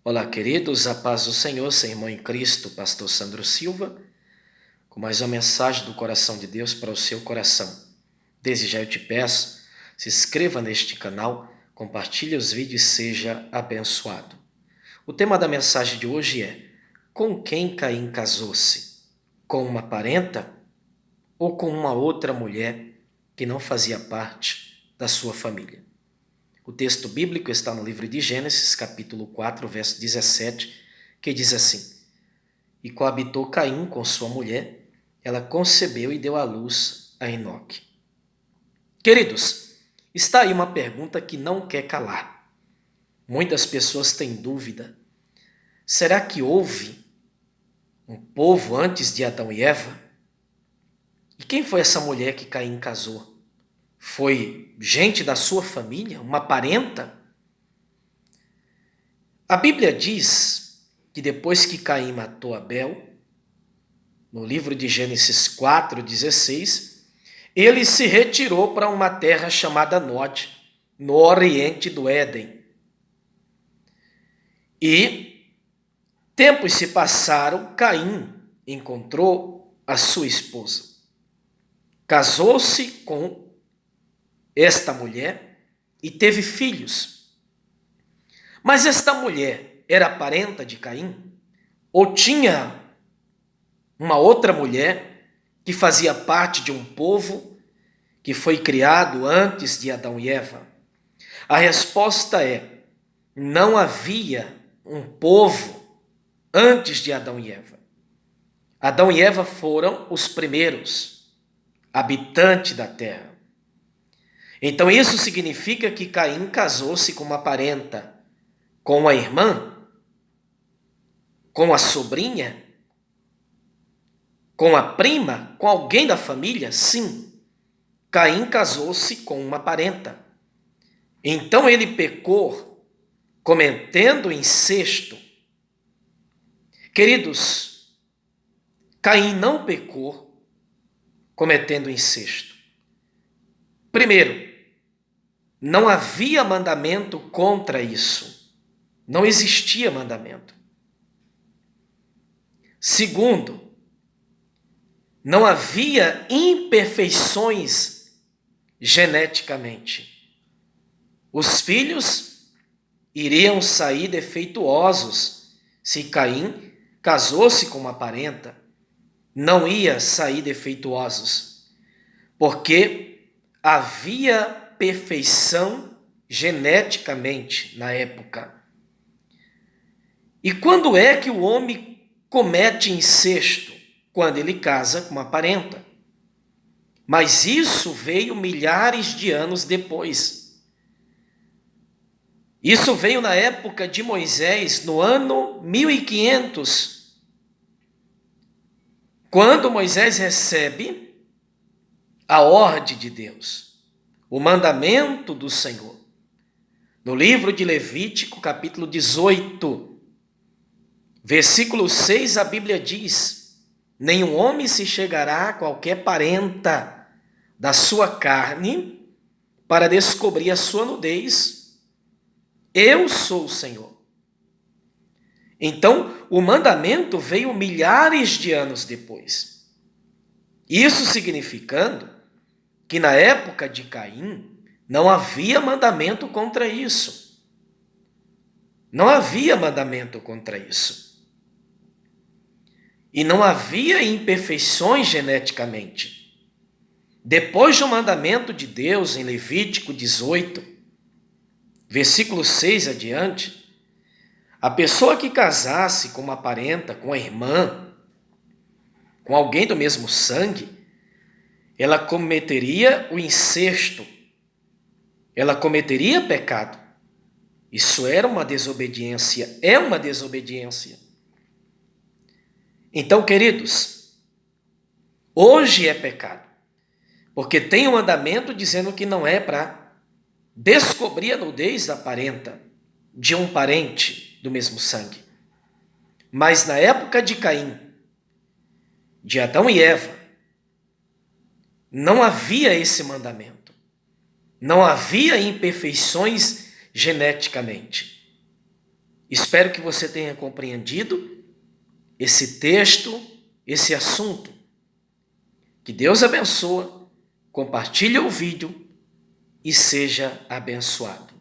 Olá, queridos, a paz do Senhor, seu irmão em Cristo, pastor Sandro Silva, com mais uma mensagem do coração de Deus para o seu coração. Desde já eu te peço, se inscreva neste canal, compartilhe os vídeos e seja abençoado. O tema da mensagem de hoje é: com quem Caim casou-se? Com uma parenta ou com uma outra mulher que não fazia parte da sua família? O texto bíblico está no livro de Gênesis, capítulo 4, verso 17, que diz assim: E coabitou Caim com sua mulher, ela concebeu e deu à luz a Enoque. Queridos, está aí uma pergunta que não quer calar. Muitas pessoas têm dúvida. Será que houve um povo antes de Adão e Eva? E quem foi essa mulher que Caim casou? Foi gente da sua família? Uma parenta? A Bíblia diz que depois que Caim matou Abel, no livro de Gênesis 4:16, ele se retirou para uma terra chamada Nod, no oriente do Éden. E tempos se passaram, Caim encontrou a sua esposa. Casou-se com esta mulher e teve filhos. Mas esta mulher era parenta de Caim? Ou tinha uma outra mulher que fazia parte de um povo que foi criado antes de Adão e Eva? A resposta é: não havia um povo antes de Adão e Eva. Adão e Eva foram os primeiros habitantes da terra. Então isso significa que Caim casou-se com uma parenta, com a irmã, com a sobrinha, com a prima, com alguém da família? Sim, Caim casou-se com uma parenta. Então ele pecou cometendo incesto. Queridos, Caim não pecou cometendo incesto. Primeiro, não havia mandamento contra isso. Não existia mandamento. Segundo, não havia imperfeições geneticamente. Os filhos iriam sair defeituosos se Caim casou-se com uma parenta. Não ia sair defeituosos, porque havia perfeição geneticamente na época. E quando é que o homem comete incesto? Quando ele casa com uma parenta. Mas isso veio milhares de anos depois. Isso veio na época de Moisés, no ano 1500, quando Moisés recebe a ordem de Deus, o mandamento do Senhor. No livro de Levítico, capítulo 18, versículo 6, a Bíblia diz: nenhum homem se chegará a qualquer parenta da sua carne para descobrir a sua nudez. Eu sou o Senhor. Então, o mandamento veio milhares de anos depois. Isso significando que na época de Caim não havia mandamento contra isso. Não havia mandamento contra isso. E não havia imperfeições geneticamente. Depois do mandamento de Deus, em Levítico 18, versículo 6 adiante, a pessoa que casasse com uma parenta, com a irmã, com alguém do mesmo sangue, ela cometeria o incesto, ela cometeria pecado. Isso era uma desobediência, é uma desobediência. Então, queridos, hoje é pecado, porque tem um mandamento dizendo que não é para descobrir a nudez da parenta, de um parente do mesmo sangue. Mas na época de Caim, de Adão e Eva, não havia esse mandamento. Não havia imperfeições geneticamente. Espero que você tenha compreendido esse texto, esse assunto. Que Deus abençoe, compartilhe o vídeo e seja abençoado.